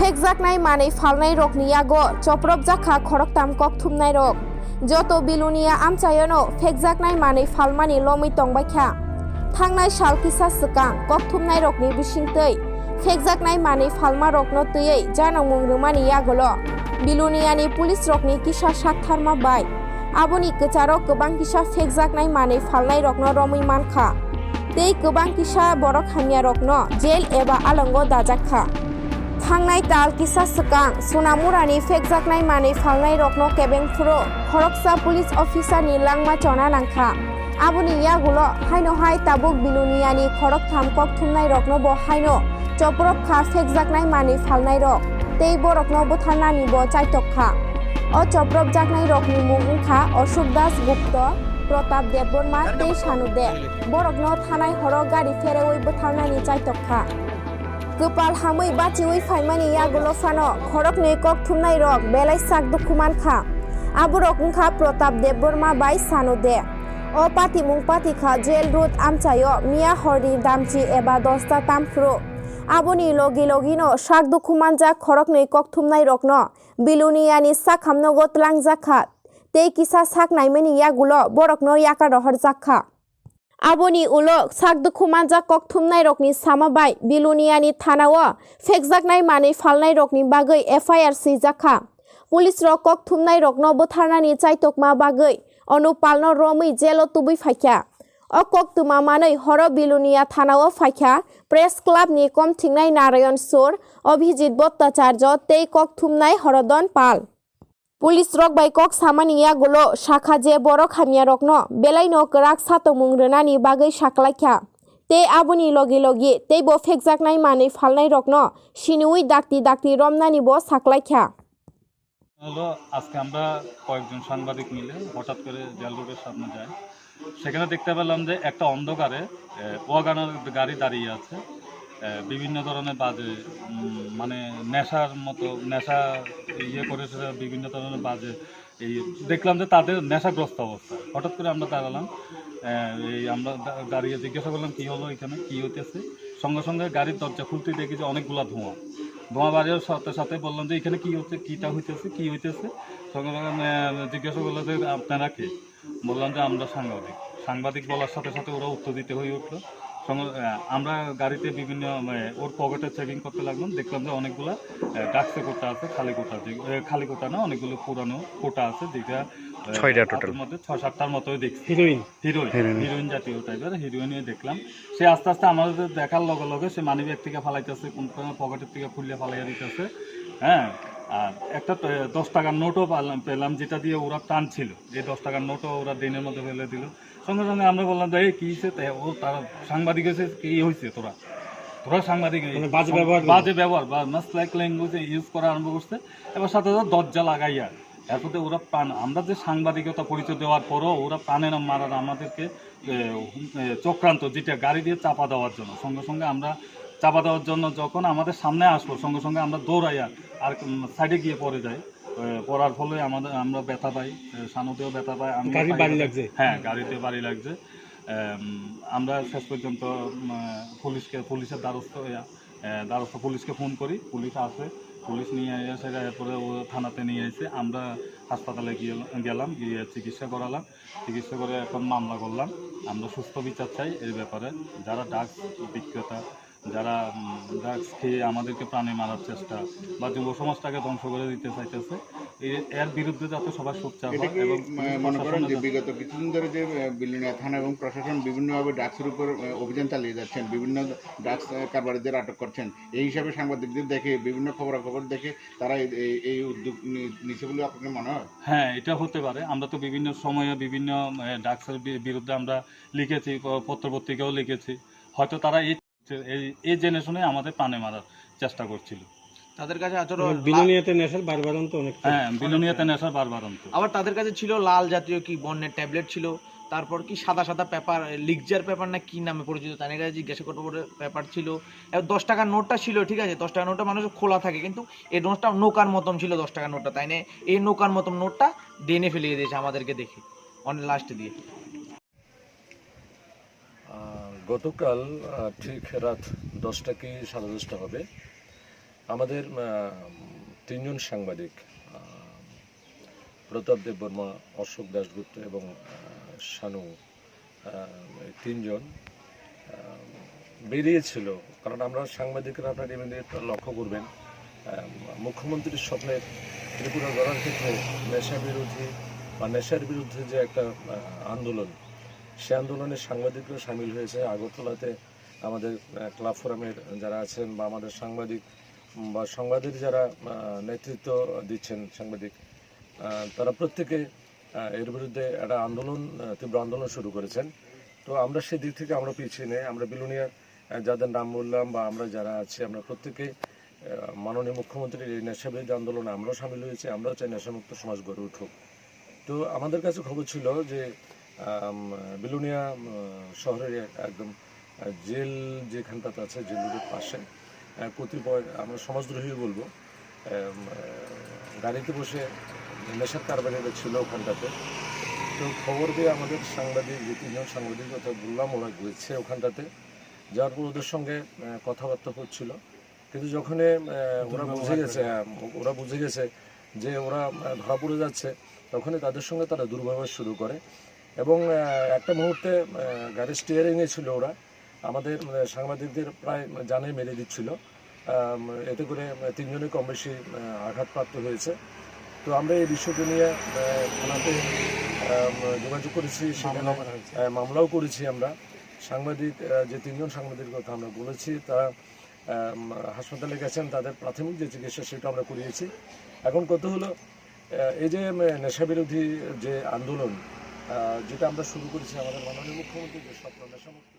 फेकजाकनाय मानै फालनाय रकनि यागो चप्रब जाखा खरकताम ककथुमनाय रक जत बिलुनिया आमचायनो फेकजाकनाय मानै फालमानि लमै तंबायखा थांनाय साल किसा सकां ककथुमनाय रकनि बिसिंतै फेकजाकनाय मानै फालमा रकनो तयै जानां मुंग्रुमानि यागोल बिलुनियानि पुलिस रकनि किसा साकथारमा बाय आबोनि कचारो गोबां किसा फेकजाकनाय मानै फालनाय रकनो रमै मानखा तै गोबां किसा बरक हामिया रकनो जेल एबा आलंगो दाजाखा थांनाय ताल किसा सकां सुनामुरानि फेकजाकनाय मानै फालनाय रकनो केबेंफ्रो खरकसा पुलिस अफिसारनि लांमा चना लांखा आबोनि यागुलो हायनो हाय ताबुक बिलुनियानि खरक थाम ककथुमनाय रकनो बो हायनो चप्रब खा फेकजाकनाय मानै फालनाय रक तै बरकनो बुथारनानि बो चाइतकखा अ चप्रब जाकनाय रकनि मुंखा अशोक दास गुप्त प्रताप देबबर्मा तै सानुदे बरकनो थानाय हर गारि फेरेवै बुथारनानि चाइतकखा गोपाल हामै बाचिवै फाइमानि यागुलो फानो खरक नै ककथुमनाय रक बेलाय साक दुखुमानखा आबो रकखा प्रताप देबबर्मा बाय सानुदे अ पाति मुं पातिखा जेल रुट आमचायो मिया हरनि दामची एबा 10टा तामफ्रो आबोनि लगी लगिनो साक दुखुमानजा खरक नै ककथुमनाय रकनो बिलुनियानि साखामनो गतलां जाखा तै किसा साक नायमेनि यागुलो बरकनो याका रहर जाखा आबोनि उलो साक दुखुमानजा ककथुमनाय रकनि सामाबाय बिलुनियानि थानाव फेकजाकनाय मानै फालनाय रकनि बागै एफआईआर सैजाखा पुलिस रक ककथुमनाय रकनो बुथारनानि चाइतकमा बागै अनुपालनो रमै जेलो तुबै फायख्या अ ककतुमा मानै हर बिलुनिया थानाव फायख्या प्रेस क्लाब नि कम थिंनाय नारायण सुर अभिजित भट्टाचार्य तै ककथुमनाय हरदन पाल पुलिस रक बाय कक सामानिया गुलो शाखा जे बरक हामिया रकनो बेलायनो कराक सातो मुंग्रनानि बागै साकलायख्या तै आबुनि लगी लगी तै बो फेकजाकनाय मानै फालनाय रकनो सिनुई दाक्ति दाक्ति रमनानि बो साकलायख्या হলো আজকে আমরা কয়েকজন সাংবাদিক মিলে হঠাৎ করে জেল রোডের সামনে যাই সেখানে দেখতে পেলাম যে একটা অন্ধকারে ওয়াগনার গাড়ি দাঁড়িয়ে আছে বিভিন্ন ধরনের বাজে মানে নেশার মতো নেশা ইয়ে করেছে বিভিন্ন ধরনের বাজে এই দেখলাম যে তাদের নেশাগ্রস্ত অবস্থা হঠাৎ করে আমরা দাঁড়ালাম এই আমরা দাঁড়িয়ে জিজ্ঞাসা করলাম কী হলো এখানে কী হইতেছে সঙ্গে সঙ্গে গাড়ির দরজা খুলতে দেখি যে অনেকগুলো ধোঁয়া বাড়ির সাথে সাথে বললাম যে এখানে কী হচ্ছে কীটা হইতেছে কী হইতেছে সঙ্গে সঙ্গে জিজ্ঞাসা করলো যে আপনারা কে বললাম যে আমরা সাংবাদিক বলার সাথে সাথে ওরা উত্তর দিতে হয়ে উঠলো সঙ্গে আমরা গাড়িতে বিভিন্ন ওর পকেটে চেকিং করতে লাগলাম দেখলাম যে অনেকগুলো ডাকসে কোটা আছে খালি কোটা না অনেকগুলো পুরানো কোটা আছে যেটা 6টা টোটাল মধ্যে 6-7টার মতোই দেখছি হিরোইন জাতীয় টাইপের হিরোইনই দেখলাম সে আস্তে আস্তে আমাদের দেখার লগে লগে সে মানি ব্যাগ থেকে ফালাইতেছে কোন পকেটের থেকে খুললে ফালাইয়া দিতেছে হ্যাঁ আর একটা 10 টাকার নোটও পেলাম যেটা দিয়ে ওরা টানছিল এই 10 টাকার নোটও ওরা ড্রেনের মধ্যে ফেলে দিল সঙ্গে সঙ্গে আমরা বললাম যে কী হয়েছে ও তারা সাংবাদিক হয়েছে কী হয়েছে তোরা সাংবাদিক বাজে ব্যবহার বা মাসলাইক ল্যাঙ্গুয়েজ ইউজ করা আরম্ভ করছে এবার সাথে সাথে দরজা লাগাইয়া এরপরে ওরা প্রাণ আমরা যে সাংবাদিকতা পরিচয় দেওয়ার পরও ওরা প্রাণে মারার আমাদেরকে চক্রান্ত যেটা গাড়ি দিয়ে চাপা দেওয়ার জন্য সঙ্গে সঙ্গে আমরা চাপা দেওয়ার জন্য যখন আমাদের সামনে আসবো সঙ্গে সঙ্গে আমরা দৌড়াইয়া আর সাইডে গিয়ে পড়ে যাই পড়ার ফলে আমরা ব্যথা পাই সানুতেও ব্যথা পাই হ্যাঁ গাড়িতে বাড়ি লাগছে আমরা শেষ পর্যন্ত পুলিশের দ্বারস্থ পুলিশকে ফোন করি পুলিশ আসে পুলিশ নিয়ে এসে এরপরে ও থানাতে নিয়ে এসে আমরা হাসপাতালে গেলাম গিয়ে চিকিৎসা করালাম চিকিৎসা করে এখন মামলা করলাম আমরা সুস্থ বিচার চাই এই ব্যাপারে যারা ড্রাগস বিক্রেতা যারা ড্রাগস খেয়ে আমাদেরকে প্রাণে মারার চেষ্টা বা যুব সমাজটাকে ধ্বংস করে দিতে চাইতেছে এর বিরুদ্ধে যাতে সবাই সোচ্চার হয় এবং মনে করেন যে বিগত কিছুদিন ধরে যে বিলুনিয়া থানা এবং প্রশাসন বিভিন্নভাবে ড্রাগসের উপর অভিযান চালিয়ে যাচ্ছেন বিভিন্ন ড্রাগস কারবারিদের আটক করছেন এই হিসাবে সাংবাদিকদের দেখে বিভিন্ন খবরাখবর দেখে তারা এই উদ্যোগ নিচ্ছে বলে আপনার মনে হয়? হ্যাঁ এটা হতে পারে আমরা তো বিভিন্ন সময়ে বিভিন্ন ড্রাগসের বিরুদ্ধে আমরা লিখেছি পত্রপত্রিকাও লিখেছি হয়তো তারা এই জেনারেশনে আমাদের প্রাণে মারার চেষ্টা করছিল তাদের কাছে বিলুনিয়াতে নেশার বারবারন্ত অনেক বিলুনিয়াতে নেশার বারবারন্ত আবার তাদের কাছে ছিল লাল জাতীয় কি বর্ণের ট্যাবলেট ছিল তারপর কি সাদা সাদা পেপার লিকজার পেপার না কি নামে পরিচিত তাদের কাছে জিজ্ঞাসা করবো পেপার ছিল 10 টাকার নোটটা ছিল ঠিক আছে 10 টাকার নোটটা মানুষের খোলা থাকে কিন্তু এই নোটটা নৌকার মতন ছিল 10 টাকার নোটটা তাই না এই নৌকার মতন নোটটা ডেনে ফেলিয়ে দিয়েছে আমাদেরকে দেখে অনেক লাস্টে দিয়ে গতকাল ঠিক রাত 10টা কি 10:30 হবে আমাদের তিনজন সাংবাদিক প্রতাপ দেববর্মা, অশোক দাশগুপ্ত এবং শানু, এই তিনজন বেরিয়েছিল। কারণ আমরা সাংবাদিকরা আপনার এমনি লক্ষ্য করবেন, মুখ্যমন্ত্রীর স্বপ্নের ত্রিপুরা গড়ার ক্ষেত্রে নেশা বিরোধী বা নেশার বিরুদ্ধে যে একটা আন্দোলন, সে আন্দোলনে সাংবাদিকরা সামিল হয়েছে। আগরতলাতে আমাদের ক্লাব ফোরামের যারা আছেন বা আমাদের সাংবাদিক বা সংবাদের যারা নেতৃত্ব দিচ্ছেন সাংবাদিক, তারা প্রত্যেকে এর বিরুদ্ধে একটা আন্দোলন, তীব্র আন্দোলন শুরু করেছেন। তো আমরা সেই দিক থেকে আমরা পিছিয়ে নেই। আমরা বিলোনিয়ার যাদের নাম বললাম বা আমরা যারা আছি, আমরা প্রত্যেকে মাননীয় মুখ্যমন্ত্রীর এই নেশাবিরোধী আন্দোলনে আমরাও সামিল হয়েছি। আমরাও চাই নেশামুক্ত সমাজ গড়ে উঠুক। তো আমাদের কাছে খবর ছিল যে বিলোনিয়া শহরের একদম জেল যেখানটাতে আছে, জেল রোডের পাশে কতিপয়, আমরা সমাজদ্রোহী বলবো, গাড়িতে বসে নেশার কারবারিরা ছিল ওখানটাতে। তো খবর পেয়ে আমাদের সাংবাদিক, যে তিনজন সাংবাদিক কথা বললাম, ওরা গেছে ওখানটাতে। যাওয়ার পর ওদের সঙ্গে কথাবার্তা হচ্ছিল। কিন্তু যখন ওরা বুঝে গেছে যে ওরা ধরা পড়ে যাচ্ছে, তখনই তাদের সঙ্গে তারা দুর্ব্যবহার শুরু করে এবং একটা মুহূর্তে গাড়ির স্টিয়ারিংয়ে ছিল ওরা, আমাদের সাংবাদিকদের প্রায় জানে মেরে দিচ্ছিল। এতে করে তিনজনে কম বেশি আঘাতপ্রাপ্ত হয়েছে। তো আমরা এই বিষয়টি নিয়ে থানাতে যোগাযোগ করেছি, সেখানে মামলাও করেছি। আমরা সাংবাদিক, যে তিনজন সাংবাদিকের কথা আমরা বলেছি, তারা হাসপাতালে গেছেন, তাদের প্রাথমিক যে চিকিৎসা সেটা আমরা করিয়েছি। এখন কথা হলো, এই যে নেশাবিরোধী যে আন্দোলন, যেটা আমরা শুরু করেছি, আমাদের মাননীয় মুখ্যমন্ত্রী যে স্বপ্ন নেশামুক্ত